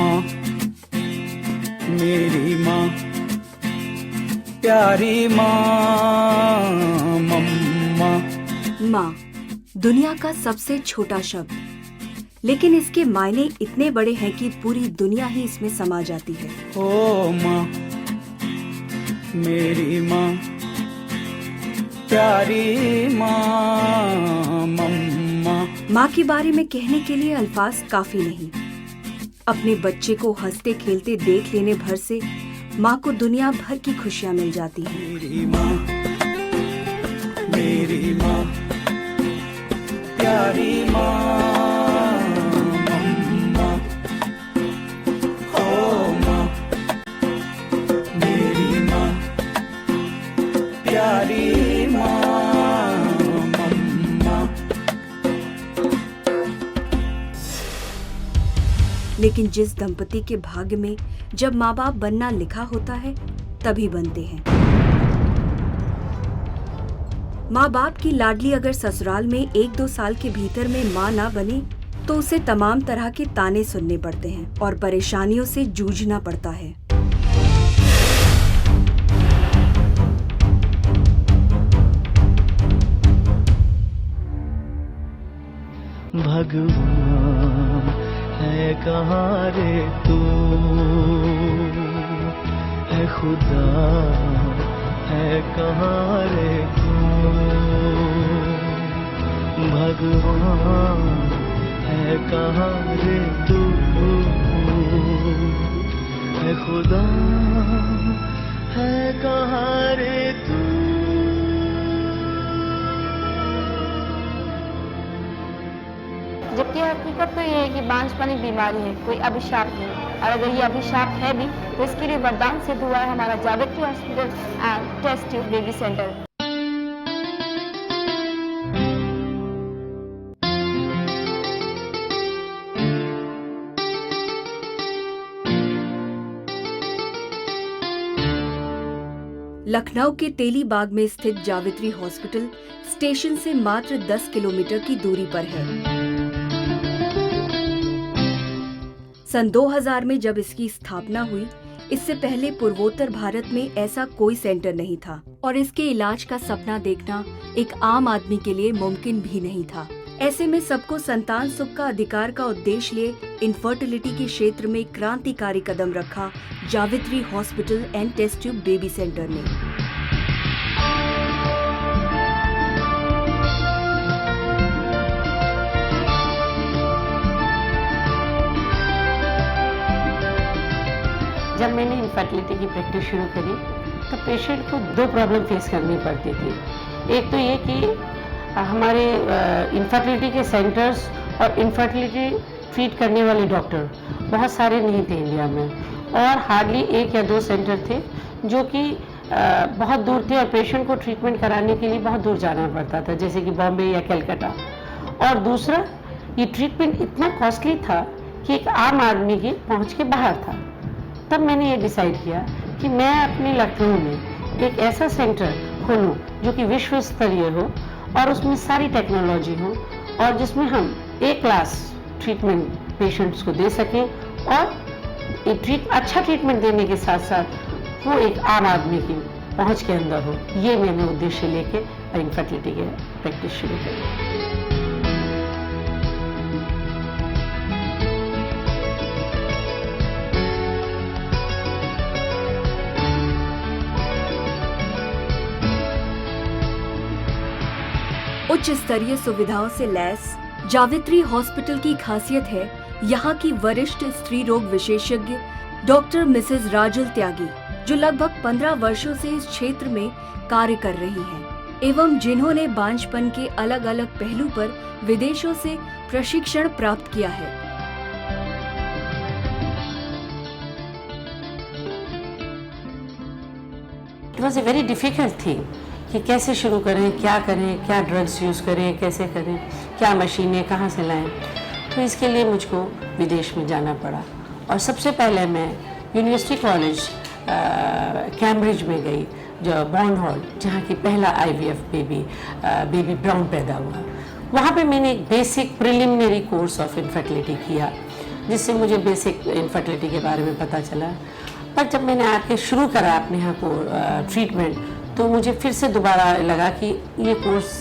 माँ, मेरी माँ, प्यारी माँ, मम्मा। माँ दुनिया का सबसे छोटा शब्द, लेकिन इसके मायने इतने बड़े हैं कि पूरी दुनिया ही इसमें समा जाती है। ओ माँ, मेरी माँ, प्यारी माँ, मम्मा। माँ के बारे में कहने के लिए अल्फाज काफी नहीं। अपने बच्चे को हंसते खेलते देख लेने भर से माँ को दुनिया भर की खुशियाँ मिल जाती हैं। मेरी माँ, मेरी माँ, प्यारी माँ, मम्मा। ओ माँ, मेरी माँ, प्यारी माँ, मम्मा। लेकिन जिस दंपति के भाग्य में जब माँ बाप बनना लिखा होता है तभी बनते हैं। माँ बाप की लाडली अगर ससुराल में 1-2 साल के भीतर में माँ ना बने तो उसे तमाम तरह के ताने सुनने पड़ते हैं और परेशानियों से जूझना पड़ता है। भगवान है कहाँ रे तू, है खुदा है कहाँ रे तू, भगवान है कहाँ रे तू, है खुदा है कहाँ रे तू। जबकि हकीकत तो ये है कि बांझपन एक बीमारी है, कोई अभिशाप नहीं। और अगर ये अभिशाप है भी तो इसके लिए वरदान सिद्ध हुआ है हमारा Javitri hospital and test tube baby centre. Lucknow के तेलीबाग में स्थित जावित्री हॉस्पिटल स्टेशन से मात्र 10 किलोमीटर की दूरी पर है। सन 2000 में जब इसकी स्थापना हुई, इससे पहले पूर्वोत्तर भारत में ऐसा कोई सेंटर नहीं था और इसके इलाज का सपना देखना एक आम आदमी के लिए मुमकिन भी नहीं था। ऐसे में सबको संतान सुख का अधिकार का उद्देश्य लिए इनफर्टिलिटी के क्षेत्र में क्रांतिकारी कदम रखा Javitri hospital and test tube baby centre ने। जब मैंने इनफर्टिलिटी की प्रैक्टिस शुरू करी तो पेशेंट को 2 प्रॉब्लम फेस करनी पड़ती थी। एक तो ये कि हमारे इनफर्टिलिटी के सेंटर्स और इनफर्टिलिटी ट्रीट करने वाले डॉक्टर बहुत सारे नहीं थे इंडिया में, और हार्डली 1 या 2 सेंटर थे जो कि बहुत दूर थे और पेशेंट को ट्रीटमेंट कराने के लिए बहुत दूर जाना पड़ता था, जैसे कि बॉम्बे या कलकत्ता। और दूसरा, ये ट्रीटमेंट इतना कॉस्टली था कि एक आम आदमी की पहुंच के बाहर था। तब मैंने ये डिसाइड किया कि मैं अपने लखनऊ में एक ऐसा सेंटर खोलूं जो कि विश्व स्तरीय हो और उसमें सारी टेक्नोलॉजी हो और जिसमें हम एक क्लास ट्रीटमेंट पेशेंट्स को दे सकें और अच्छा ट्रीटमेंट देने के साथ साथ वो एक आम आदमी की पहुंच के अंदर हो। ये मैंने उद्देश्य लेके इनफर्टिलिटी के प्रैक्टिस शुरू करी। उच्च स्तरीय सुविधाओं से लैस जावित्री हॉस्पिटल की खासियत है यहाँ की वरिष्ठ स्त्री रोग विशेषज्ञ डॉक्टर मिसेस राजुल त्यागी, जो लगभग 15 वर्षों से इस क्षेत्र में कार्य कर रही हैं एवं जिन्होंने बांझपन के अलग अलग पहलू पर विदेशों से प्रशिक्षण प्राप्त किया है। It was a very difficult thing कि कैसे शुरू करें, क्या ड्रग्स यूज़ करें, कैसे करें, क्या मशीनें कहाँ से लाएं। तो इसके लिए मुझको विदेश में जाना पड़ा और सबसे पहले मैं यूनिवर्सिटी कॉलेज कैम्ब्रिज में गई, जो बॉन्ड हॉल, जहाँ की पहला IVF बेबी ब्राउन पैदा हुआ। वहाँ पे मैंने एक basic preliminary course of infertility किया, जिससे मुझे बेसिक इनफर्टिलिटी के बारे में पता चला। पर जब मैंने आके शुरू करा अपने यहाँ को ट्रीटमेंट, तो मुझे फिर से दोबारा लगा कि ये कोर्स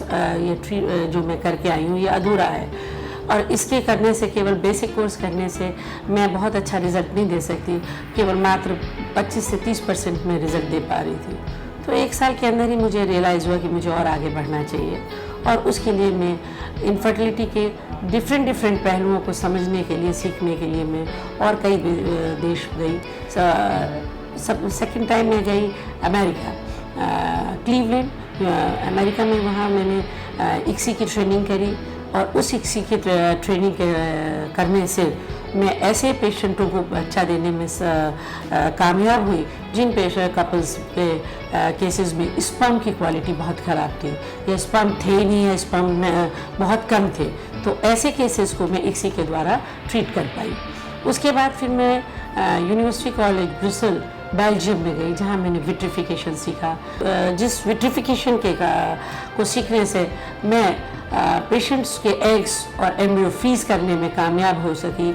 जो मैं करके आई हूँ ये अधूरा है, और इसके करने से, केवल बेसिक कोर्स करने से मैं बहुत अच्छा रिज़ल्ट नहीं दे सकती, केवल मात्र 25 से 30% में रिज़ल्ट दे पा रही थी। तो 1 साल के अंदर ही मुझे रियलाइज़ हुआ कि मुझे और आगे बढ़ना चाहिए, और उसके लिए मैं इनफर्टिलिटी के डिफरेंट पहलुओं को समझने के लिए, सीखने के लिए मैं और कई देश गई। सेकंड टाइम मैं गई अमेरिका, क्लीवलैंड, अमेरिका में। वहाँ मैंने ICSI की ट्रेनिंग करी, और उस ICSI की ट्रेनिंग करने से मैं ऐसे पेशेंटों को बच्चा देने में कामयाब हुई जिन कपल्स के केसेस में स्पर्म की क्वालिटी बहुत ख़राब थी, या स्पर्म थे नहीं, या स्पर्म बहुत कम थे। तो ऐसे केसेस को मैं ICSI के द्वारा ट्रीट कर पाई। उसके बाद फिर मैं यूनिवर्सिटी कॉलेज ब्रुसेल, बेल्जियम में गई, जहाँ मैंने विट्रिफिकेशन सीखा। जिस विट्रिफिकेशन को सीखने से मैं पेशेंट्स के एग्स और एम्ब्रियो फ्रीज करने में कामयाब हो सकी।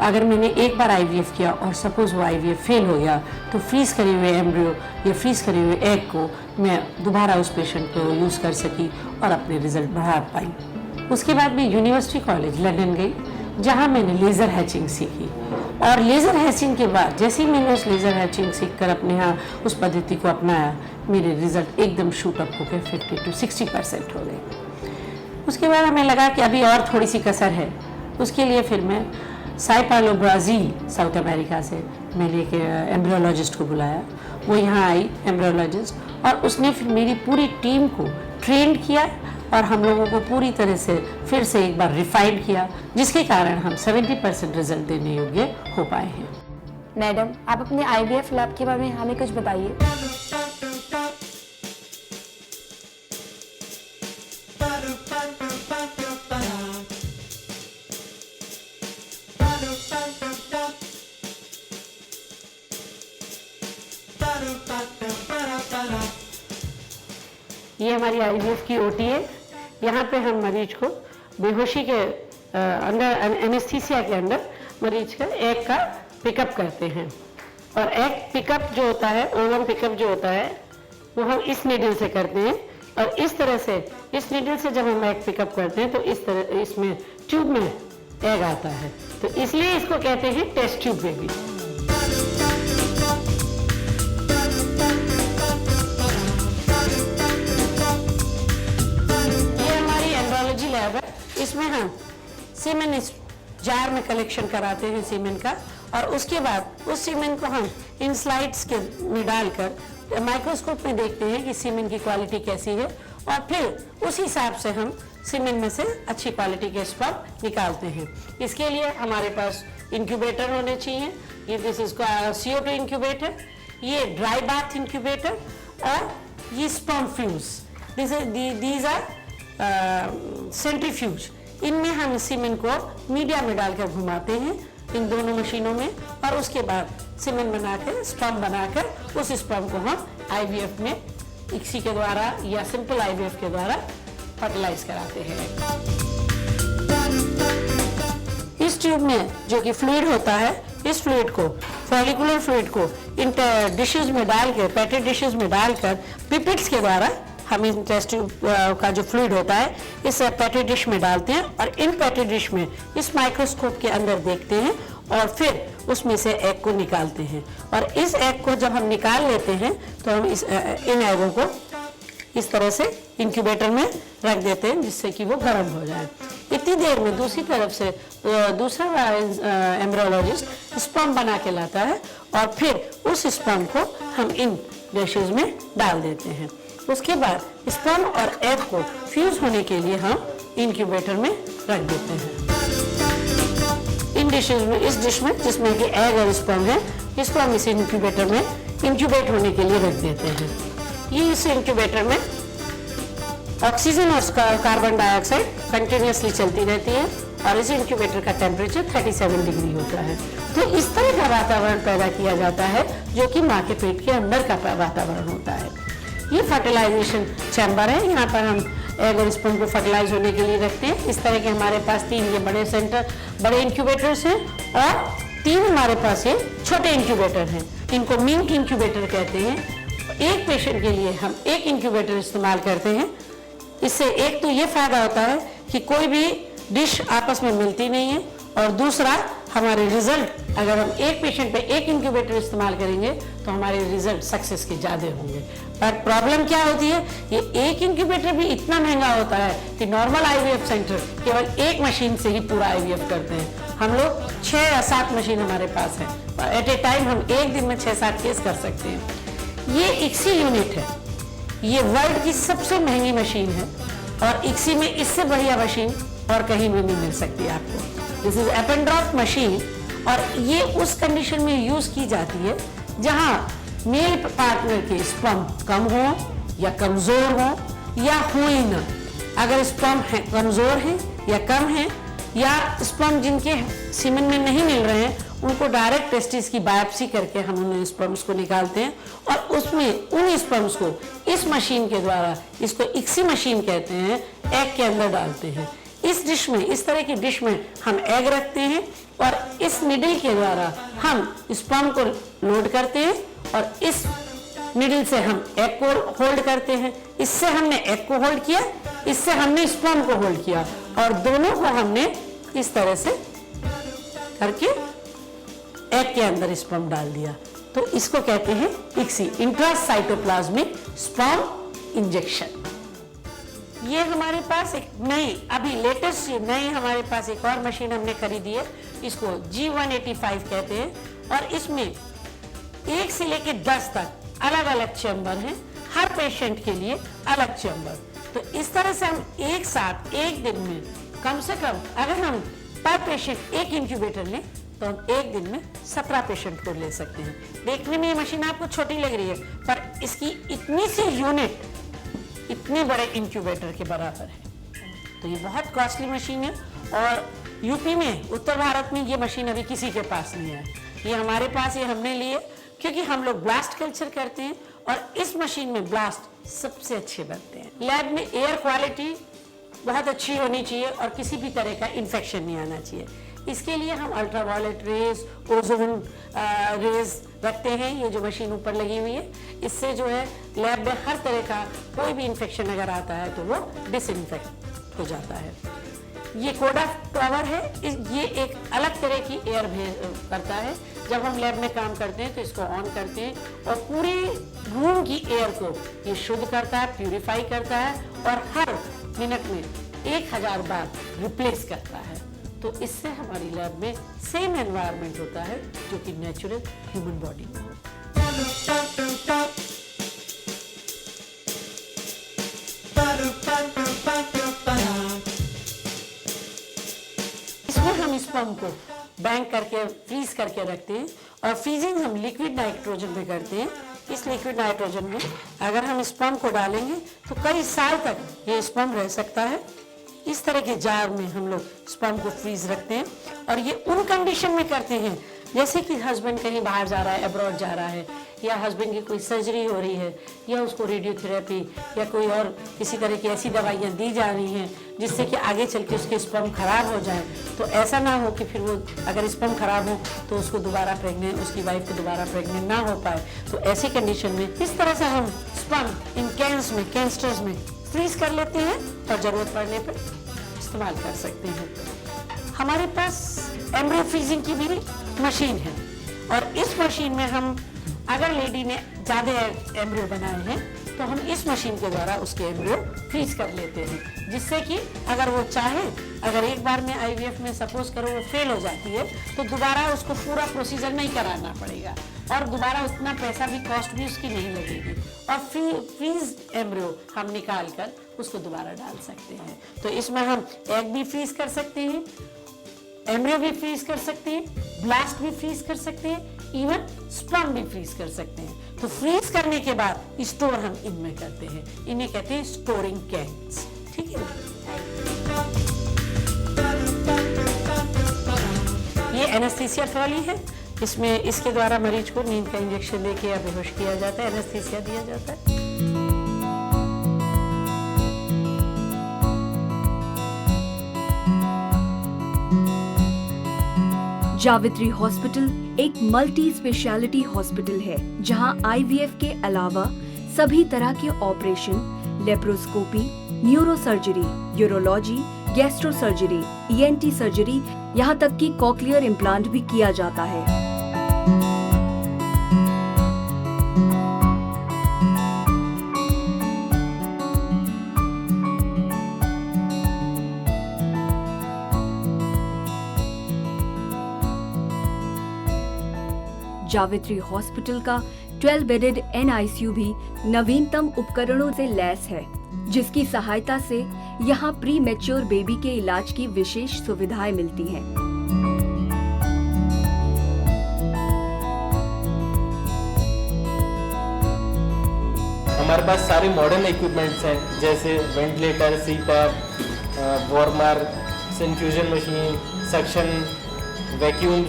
अगर मैंने एक बार IVF किया और सपोज वो IVF फेल हो गया, तो फ्रीज करे हुए एम्ब्रियो या फ्रीज करे हुए एग को मैं दोबारा उस पेशेंट को यूज़ कर सकी और अपने रिजल्ट बढ़ा पाई। उसके बाद मैं यूनिवर्सिटी कॉलेज लंदन गई, जहाँ मैंने लेज़र हैचिंग सीखी। और लेज़र हैचिंग के बाद जैसे ही मैंने उस लेज़र हैचिंग सीख कर अपने यहाँ उस पद्धति को अपनाया, मेरे रिजल्ट एकदम शूट अप हो गए, 50 to 60% हो गए। उसके बाद हमें लगा कि अभी और थोड़ी सी कसर है। उसके लिए फिर मैं Sao Paulo, Brazil, south America से मैंने एक एम्ब्रियोलॉजिस्ट को बुलाया। वो यहाँ आई एम्ब्रियोलॉजिस्ट, और उसने फिर मेरी पूरी टीम को ट्रेन किया, और हम लोगों को पूरी तरह से फिर से एक बार रिफाइंड किया, जिसके कारण हम 70% रिजल्ट देने योग्य हो पाए हैं। मैडम, आप अपने IVF लैब के बारे में हमें कुछ बताइए। ये हमारी IVF की OT है। यहाँ पे हम मरीज को बेहोशी के अंदर, एनेस्थीसिया के अंदर मरीज का एग का पिकअप करते हैं। और एग पिकअप जो होता है, ओवम पिकअप जो होता है, वो हम इस नीडल से करते हैं। और इस तरह से, इस नीडल से जब हम एग पिकअप करते हैं तो इस तरह इसमें ट्यूब में एग आता है, तो इसलिए इसको कहते हैं टेस्ट ट्यूब बेबी। इसमें हम सीमेन इस जार में कलेक्शन कराते हैं सीमेन का, और उसके बाद उस सीमेन को हम इन स्लाइड्स के में डालकर माइक्रोस्कोप में देखते हैं कि सीमेन की क्वालिटी कैसी है, और फिर उस हिसाब से हम सीमेन में से अच्छी क्वालिटी के स्पर्म निकालते हैं। इसके लिए हमारे पास इंक्यूबेटर होने चाहिए। ये दिस इज CO2 इंक्यूबेटर, ये ड्राई बाथ इंक्यूबेटर, और ये sperm fuse. These are centrifuge. इनमें हम सीमेंट को मीडिया में डालकर घुमाते हैं इन दोनों मशीनों में, और उसके बाद सीमेंट बनाकर, स्पर्म बनाकर उस स्पर्म को हम IVF में ICSI के द्वारा या सिंपल IVF के द्वारा फर्टिलाइज कराते हैं। इस ट्यूब में जो कि फ्लूइड होता है, इस फ्लूइड को, फॉलिकुलर फ्लूइड को इन डिशेज में डालकर, पैटेड डिशेज में डालकर पिपेट्स के द्वारा हम इन टेस्ट ट्यूब का जो फ्लूइड होता है इस पैटेड डिश में डालते हैं, और इन पैटेड डिश में इस माइक्रोस्कोप के अंदर देखते हैं, और फिर उसमें से एग को निकालते हैं। और इस एग को जब हम निकाल लेते हैं तो हम इन एगों को इस तरह से इंक्यूबेटर में रख देते हैं, जिससे कि वो गर्म हो जाए। इतनी देर में दूसरी तरफ से दूसरा एम्ब्रियोलॉजिस्ट स्पर्म बना के लाता है, और फिर उस स्पर्म को हम इन डिशेज में डाल देते हैं। उसके बाद स्पर्म और एग को फ्यूज होने के लिए हम इंक्यूबेटर में रख देते हैं। इन डिशेज में, इस डिश में जिसमें कि एग और स्पर्म है, इसको हम इस इंक्यूबेटर में इंक्यूबेट होने के लिए रख देते हैं। ये इस इंक्यूबेटर में ऑक्सीजन और कार्बन डाइऑक्साइड कंटिन्यूसली चलती रहती है, और इस इंक्यूबेटर का टेम्परेचर 37 डिग्री होता है। तो इस तरह का वातावरण पैदा किया जाता है जो कि माँ के पेट के अंदर का वातावरण होता है। ये फर्टिलाइजेशन चैम्बर है। यहाँ पर हम एग और स्पर्म को फर्टिलाइज होने के लिए रखते हैं। इस तरह के हमारे पास 3 ये बड़े सेंटर, बड़े इंक्यूबेटर्स हैं और 3 हमारे पास ये छोटे इंक्यूबेटर हैं। इनको मिंक इंक्यूबेटर कहते हैं। एक पेशेंट के लिए हम एक इंक्यूबेटर इस्तेमाल करते हैं। इससे एक तो ये फायदा होता है कि कोई भी डिश आपस में मिलती नहीं है, और दूसरा हमारे रिजल्ट, अगर हम एक पेशेंट पे एक इंक्यूबेटर इस्तेमाल करेंगे तो हमारे रिजल्ट सक्सेस के ज़्यादा होंगे। पर प्रॉब्लम क्या होती है, ये एक इंक्यूबेटर भी इतना महंगा होता है कि नॉर्मल आईवीएफ सेंटर केवल एक मशीन से ही पूरा आईवीएफ करते हैं। हम लोग 6 या 7 मशीन हमारे पास है। एट ए टाइम हम एक दिन में 6-7 केस कर सकते हैं। ये इक्सी यूनिट है, ये वर्ल्ड की सबसे महंगी मशीन है, और इक्सी में इससे बढ़िया मशीन और कहीं भी नहीं मिल सकती आपको। This is app and drop machine, और ये उस कंडीशन में यूज की जाती है जहां मेल पार्टनर के स्पर्म कम हो या कमजोर हो या हो ही ना। अगर स्पर्म है कमजोर है या कम है, या स्पर्म जिनके सीमन में नहीं मिल रहे हैं, उनको डायरेक्ट टेस्टिस की बायोप्सी करके हम उन स्पर्म्स को निकालते हैं, और उसमें उन स्पर्म्स को इस मशीन के द्वारा, इसको इक्सी मशीन कहते हैं, एग के अंदर डालते हैं। इस डिश में, इस तरह की डिश में हम एग रखते हैं, और इस निडल के द्वारा हम स्पर्म को लोड करते हैं, और इस निडल से हम एग को होल्ड करते हैं। इससे हमने एग को होल्ड किया, इससे हमने स्पर्म को होल्ड किया, और दोनों को हमने इस तरह से करके एग के अंदर स्पर्म डाल दिया। तो इसको कहते हैं इक्सी, इंट्रासाइटोप्लाज्मिक स्पर्म इंजेक्शन। ये हमारे पास एक नई, अभी लेटेस्ट नई हमारे पास एक और मशीन हमने खरीदी है, इसको G185 कहते हैं, और इसमें 1 से लेके 10 तक अलग अलग चैम्बर हैं, हर पेशेंट के लिए अलग चैम्बर। तो इस तरह से हम एक साथ एक दिन में कम से कम, अगर हम पर पेशेंट एक इंक्यूबेटर लें तो हम एक दिन में 17 पेशेंट को ले सकते हैं। देखने में ये मशीन आपको छोटी लग रही है, पर इसकी इतनी सी यूनिट इतने बड़े इंक्यूबेटर के बराबर है। तो ये बहुत कॉस्टली मशीन है, और यूपी में, उत्तर भारत में ये मशीन अभी किसी के पास नहीं है। ये हमारे पास, ये हमने लिए क्योंकि हम लोग ब्लास्ट कल्चर करते हैं, और इस मशीन में ब्लास्ट सबसे अच्छे बनते हैं। लैब में एयर क्वालिटी बहुत अच्छी होनी चाहिए, और किसी भी तरह का इन्फेक्शन नहीं आना चाहिए। इसके लिए हम अल्ट्रावायलेट रेज, ओजोन रेज रखते हैं। ये जो मशीन ऊपर लगी हुई है, इससे जो है लैब में हर तरह का कोई भी इन्फेक्शन अगर आता है तो वो डिसइंफेक्ट हो जाता है। ये कोडा टॉवर है, ये एक अलग तरह की एयर करता है। जब हम लैब में काम करते हैं तो इसको ऑन करते हैं, और पूरे रूम की एयर को ये शुद्ध करता है, प्यूरिफाई करता है, और हर मिनट में 1000 बार रिप्लेस करता है। तो इससे हमारी लैब में सेम एनवायरनमेंट होता है जो कि नेचुरल ह्यूमन बॉडी में होता है। इसमें हम स्पर्म को बैंक करके फ्रीज करके रखते हैं, और फ्रीजिंग हम लिक्विड नाइट्रोजन में करते हैं। इस लिक्विड नाइट्रोजन में अगर हम स्पर्म को डालेंगे तो कई साल तक ये स्पर्म रह सकता है। इस तरह के जार में हम लोग स्पर्म को फ्रीज रखते हैं, और ये उन कंडीशन में करते हैं जैसे कि हस्बैंड कहीं बाहर जा रहा है, अब्रॉड जा रहा है, या हस्बैंड की कोई सर्जरी हो रही है, या उसको रेडियोथेरेपी या कोई और किसी तरह की ऐसी दवाइयाँ दी जा रही हैं जिससे कि आगे चल के उसके स्पर्म खराब हो जाए। तो ऐसा ना हो कि फिर वो अगर स्पर्म खराब हो तो उसको दोबारा प्रेग्नेंट, उसकी वाइफ को दोबारा प्रेग्नेंट ना हो पाए। तो ऐसी कंडीशन में इस तरह से हम स्पर्म इन कैंस में, कैंस्टर्स में फ्रीज कर लेते हैं, और ज़रूरत पड़ने पर इस्तेमाल कर सकते हैं। हमारे पास एम्ब्रियो फ्रीजिंग की भी मशीन है, और इस मशीन में हम, अगर लेडी ने ज़्यादा एम्ब्रियो बनाए हैं तो हम इस मशीन के द्वारा उसके एम्ब्रियो फ्रीज कर लेते हैं, जिससे कि अगर वो चाहे, अगर एक बार में आईवीएफ में सपोज करो वो फेल हो जाती है, तो दोबारा उसको पूरा प्रोसीजर नहीं कराना पड़ेगा, और दोबारा उतना पैसा भी, कॉस्ट भी उसकी नहीं लगेगी, और फ्रीज एम्ब्रियो हम निकाल कर उसको दोबारा डाल सकते हैं। तो इसमें हम एग भी फ्रीज कर सकते हैं, एम्ब्रियो भी फ्रीज कर सकते हैं, ब्लास्ट भी फ्रीज कर सकते हैं, इवन स्पर्म भी फ्रीज कर सकते हैं। तो फ्रीज करने के बाद स्टोर हम इनमें करते हैं, इन्हें कहते हैं स्टोरिंग कैन्स। ठीक है, ये एनेस्थीसिया ट्रॉली है, इसमें इसके द्वारा मरीज को नींद का इंजेक्शन देके या बेहोश किया जाता है, एनेस्थीसिया दिया जाता है। जावित्री हॉस्पिटल एक मल्टी स्पेशलिटी हॉस्पिटल है जहां आईवीएफ के अलावा सभी तरह के operation, laparoscopy, neurosurgery, urology, gastro surgery, ENT surgery, यहां तक कि कॉक्लियर इम्प्लांट भी किया जाता है। जावित्री हॉस्पिटल का 12 बेडेड NICU भी नवीनतम उपकरणों से लैस है, जिसकी सहायता से यहाँ प्री मैच्योर बेबी के इलाज की विशेष सुविधाएं मिलती हैं। हमारे पास सारे मॉडर्न इक्विपमेंट्स हैं, जैसे ventilator, CPAP, warmer, infusion machine, suction, vacuum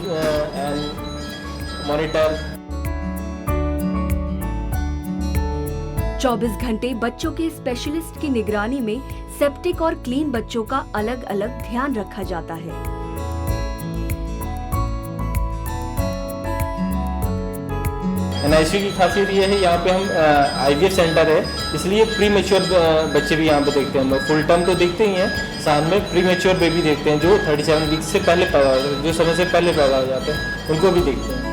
and monitor. 24 घंटे बच्चों के स्पेशलिस्ट की निगरानी में सेप्टिक और क्लीन बच्चों का अलग अलग ध्यान रखा जाता है। NICU की खासियत ये है, यहाँ पे हम IVF सेंटर है, इसलिए प्री मेच्योर बच्चे भी यहाँ पे देखते हैं। हम फुल टर्म तो देखते ही हैं, साथ में प्री मेच्योर बेबी देखते हैं जो 37 वीक से पहले पैदा हो जाते हैं, जो समय से पहले पैदा हो जाते हैं, उनको भी देखते हैं।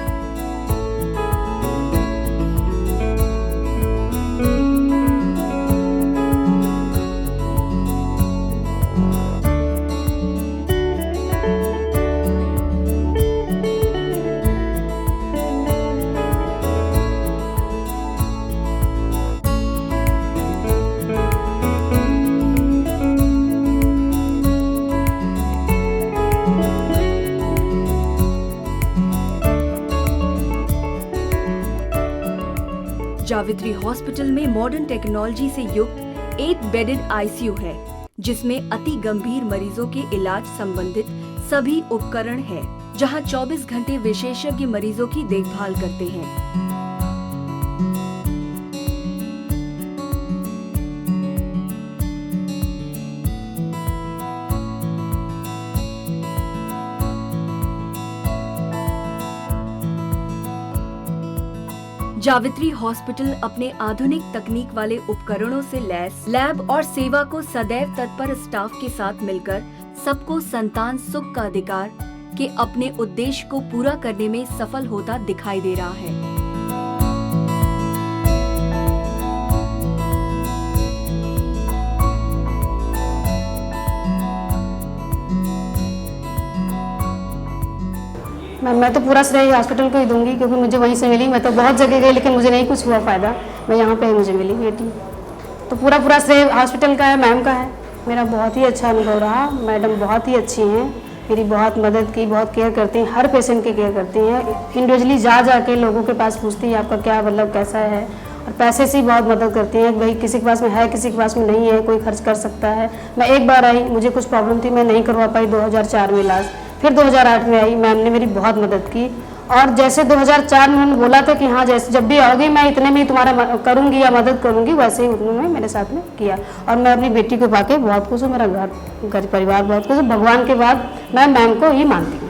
जावित्री हॉस्पिटल में मॉडर्न टेक्नोलॉजी से युक्त 8 बेडेड ICU है, जिसमें अति गंभीर मरीजों के इलाज संबंधित सभी उपकरण हैं, जहां 24 घंटे विशेषज्ञ मरीजों की देखभाल करते हैं। जावित्री हॉस्पिटल अपने आधुनिक तकनीक वाले उपकरणों से लैस लैब और सेवा को सदैव तत्पर स्टाफ के साथ मिलकर सबको संतान सुख का अधिकार के अपने उद्देश्य को पूरा करने में सफल होता दिखाई दे रहा है। मैं तो पूरा श्रेय हॉस्पिटल को ही दूंगी, क्योंकि मुझे वहीं से मिली। मैं तो बहुत जगह गई लेकिन मुझे नहीं कुछ हुआ फ़ायदा, मैं यहाँ पे ही मुझे मिली बेटी। तो पूरा श्रेय हॉस्पिटल का है, मैम का है। मेरा बहुत ही अच्छा अनुभव रहा, मैडम बहुत ही अच्छी हैं, मेरी बहुत मदद की, बहुत केयर करती हैं, हर पेशेंट की केयर करती हैं। इंडिविजुअली जा के लोगों के पास पूछती हैं आपका क्या मतलब कैसा है, और पैसे से ही बहुत मदद करती हैं। भाई किसी के पास में है, किसी के पास में नहीं है, कोई खर्च कर सकता है। मैं एक बार आई, मुझे कुछ प्रॉब्लम थी, मैं नहीं करवा पाई 2004 में इलाज, फिर 2008 में आई, मैम ने मेरी बहुत मदद की। और जैसे 2004 में उन्होंने बोला था कि हाँ जैसे जब भी आओगी मैं इतने में ही तुम्हारा करूँगी या मदद करूँगी, वैसे ही उन्होंने मेरे साथ में किया। और मैं अपनी बेटी को पाके बहुत खुश हूँ, मेरा घर परिवार बहुत खुश है। भगवान के बाद मैं मैम को ही मानती हूँ।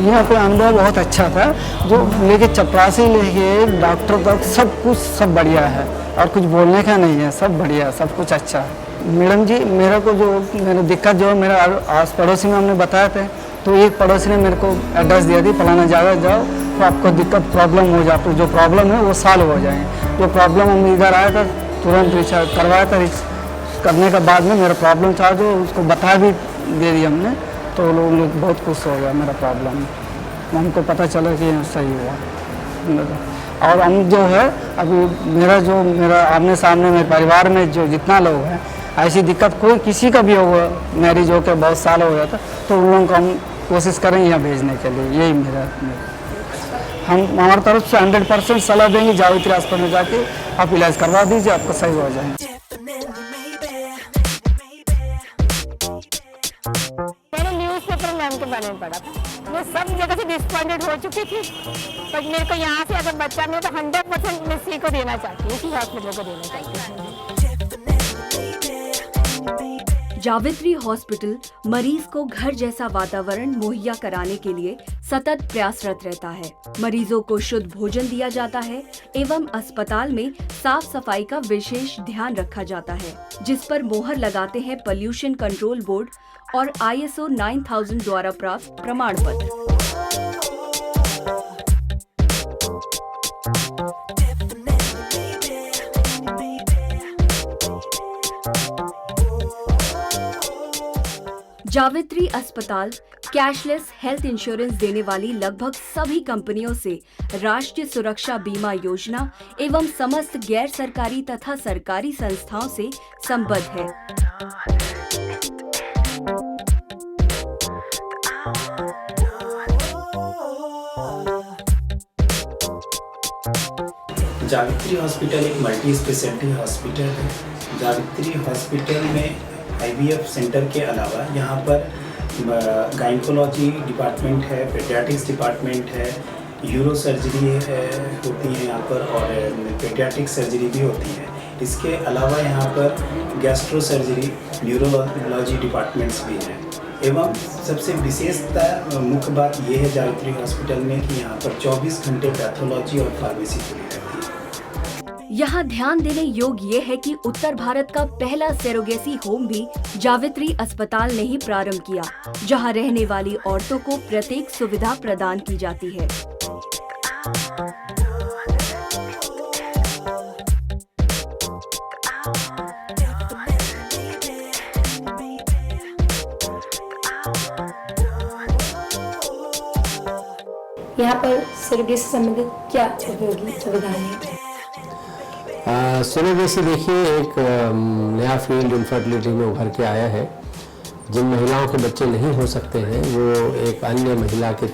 यहाँ पे अनुभव बहुत अच्छा था, जो लेके चपरासी लेके डॉक्टर तक सब बढ़िया है, और कुछ बोलने का नहीं है, सब बढ़िया, सब कुछ अच्छा है। मैडम जी मेरे को जो मेरी दिक्कत जो मेरा आस पड़ोसी में हमने बताया था, तो एक पड़ोसी ने मेरे को एड्रेस दिया थी, फलाना जगह जाओ तो आपको दिक्कत प्रॉब्लम हो जाती, जो प्रॉब्लम है वो सॉल्व हो जाएंगे। जो प्रॉब्लम हम इधर आया था, तुरंत रिचार्ज करवाया था, करने के बाद में मेरा प्रॉब्लम था जो उसको बता भी दे दी हमने, तो लोग बहुत खुश हो गया मेरा प्रॉब्लम, हमको पता चला कि सही हुआ। और हम जो है अभी मेरा आमने सामने मेरे परिवार में जो जितना लोग हैं, ऐसी दिक्कत कोई किसी का भी होगा, मैरिज होकर बहुत साल हो गया था, तो उन लोगों को हम कोशिश करेंगे यहाँ भेजने के लिए, यही मेरा हम हमारी तरफ से 100% सलाह देंगे। जावित्री अस्पताल में जाके आप इलाज करवा दीजिए, आपको सही हो जाएंगे। मैंने न्यूज़पेपर मैम के बारे में पढ़ा था। मैं सब जगह से डिसअपॉइंटेड हो चुकी थी, पर मेरे को यहाँ से अगर बच्चा मिले तो 100% मैं इसी को देना चाहती हूँ, इसी हॉस्पिटल को देना चाहती हूँ। जावित्री हॉस्पिटल मरीज को घर जैसा वातावरण मुहैया कराने के लिए सतत प्रयासरत रहता है। मरीजों को शुद्ध भोजन दिया जाता है एवं अस्पताल में साफ सफाई का विशेष ध्यान रखा जाता है, जिस पर मोहर लगाते हैं पोल्यूशन कंट्रोल बोर्ड और ISO 9000 द्वारा प्राप्त प्रमाण पत्र। जावित्री अस्पताल कैशलेस हेल्थ इंश्योरेंस देने वाली लगभग सभी कंपनियों से राष्ट्रीय सुरक्षा बीमा योजना एवं समस्त गैर सरकारी तथा सरकारी संस्थाओं से संबद्ध है। जावित्री हॉस्पिटल एक मल्टी स्पेशलिटी हॉस्पिटल है। जावित्री हॉस्पिटल में IVF सेंटर के अलावा यहाँ पर गाइनकोलॉजी डिपार्टमेंट है, पेडियाट्रिक्स डिपार्टमेंट है, यूरो सर्जरी होती है यहाँ पर और पेडियाट्रिक सर्जरी भी होती है। इसके अलावा यहाँ पर गैस्ट्रो सर्जरी, न्यूरोलॉजी डिपार्टमेंट्स भी हैं। एवं सबसे विशेषता मुख्य बात यह है जावित्री हॉस्पिटल में कि यहाँ पर 24 घंटे पैथोलॉजी और फार्मेसी खुली रहती है। यहाँ ध्यान देने योग्य ये है कि उत्तर भारत का पहला सेरोगेसी होम भी जावित्री अस्पताल ने ही प्रारंभ किया, जहाँ रहने वाली औरतों को प्रत्येक सुविधा प्रदान की जाती है। यहाँ पर सरोगेसी से संबंधित क्या उपयोगी सुविधाएं हैं? सरोगेसी देखिए एक नया फील्ड इनफर्टिलिटी में उभर के आया है। जिन महिलाओं के बच्चे नहीं हो सकते हैं वो एक अन्य महिला के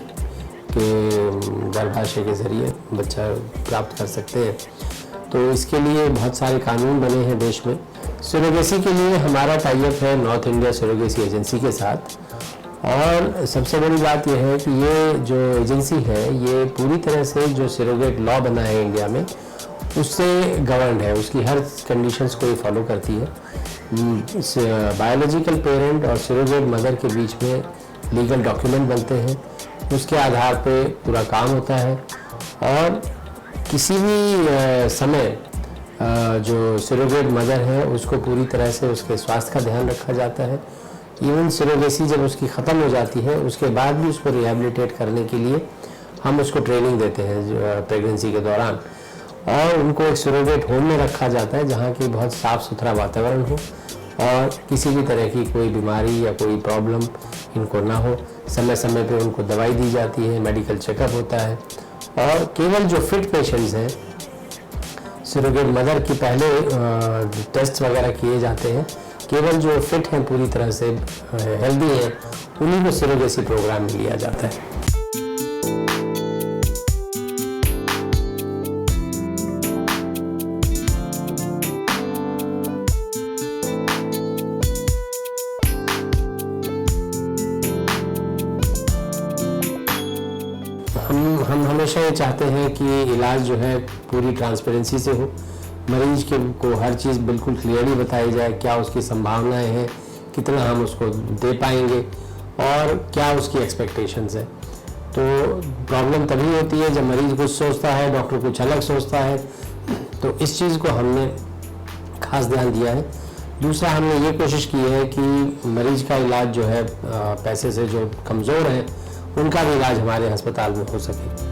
गर्भाशय के जरिए बच्चा प्राप्त कर सकते हैं। तो इसके लिए बहुत सारे कानून बने हैं देश में। सरोगेसी के लिए हमारा टाइप है नॉर्थ इंडिया सरोगेसी एजेंसी के साथ। और सबसे बड़ी बात यह है कि ये जो एजेंसी है ये पूरी तरह से जो सरोगेट लॉ बना है इंडिया में उससे गवर्नड है, उसकी हर कंडीशंस को ये फॉलो करती है। बायोलॉजिकल पेरेंट और सरोगेट मदर के बीच में लीगल डॉक्यूमेंट बनते हैं, उसके आधार पे पूरा काम होता है। और किसी भी समय जो सरोगेट मदर है उसको पूरी तरह से उसके स्वास्थ्य का ध्यान रखा जाता है। इवन सरोगेसी जब उसकी ख़त्म हो जाती है उसके बाद भी उसको रिहेबिलिटेट करने के लिए हम उसको ट्रेनिंग देते हैं प्रेगनेंसी के दौरान। और उनको एक सरोगेट होम में रखा जाता है जहाँ की बहुत साफ़ सुथरा वातावरण हो और किसी भी तरह की कोई बीमारी या कोई प्रॉब्लम इनको ना हो। समय समय पे उनको दवाई दी जाती है, मेडिकल चेकअप होता है। और केवल जो फिट पेशेंट्स हैं, सरोगेट मदर की पहले टेस्ट वगैरह किए जाते हैं, केवल जो फिट हैं पूरी तरह से हेल्दी हैं उन्हीं को सरोगेसी प्रोग्राम में लिया जाता है। हम हमेशा ये चाहते हैं कि इलाज जो है पूरी ट्रांसपेरेंसी से हो, मरीज को हर चीज़ बिल्कुल क्लियरली बताई जाए, क्या उसकी संभावनाएं हैं, कितना हम उसको दे पाएंगे और क्या उसकी एक्सपेक्टेशंस है। तो प्रॉब्लम तभी होती है जब मरीज कुछ सोचता है, डॉक्टर कुछ अलग सोचता है। तो इस चीज़ को हमने खास ध्यान दिया है। दूसरा, हमने ये कोशिश की है कि मरीज का इलाज जो है पैसे से जो कमज़ोर हैं उनका भी इलाज हमारे अस्पताल में हो सके।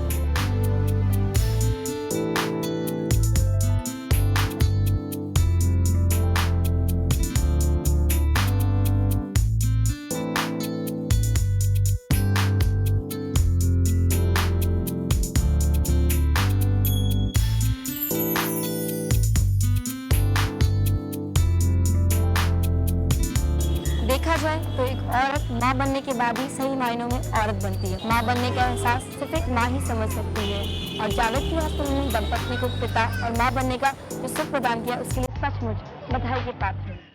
देखा जाए तो एक औरत माँ बनने के बाद ही सही मायनों में औरत बनती है। माँ बनने का एहसास सिर्फ एक माँ ही समझ सकती है। और जावित्री हॉस्पिटल ने दंपत्ति को पिता और माँ बनने का जो सुख प्रदान किया उसके लिए सचमुच बधाई के पात्र है।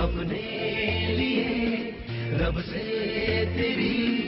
अपने लिए रब से तेरी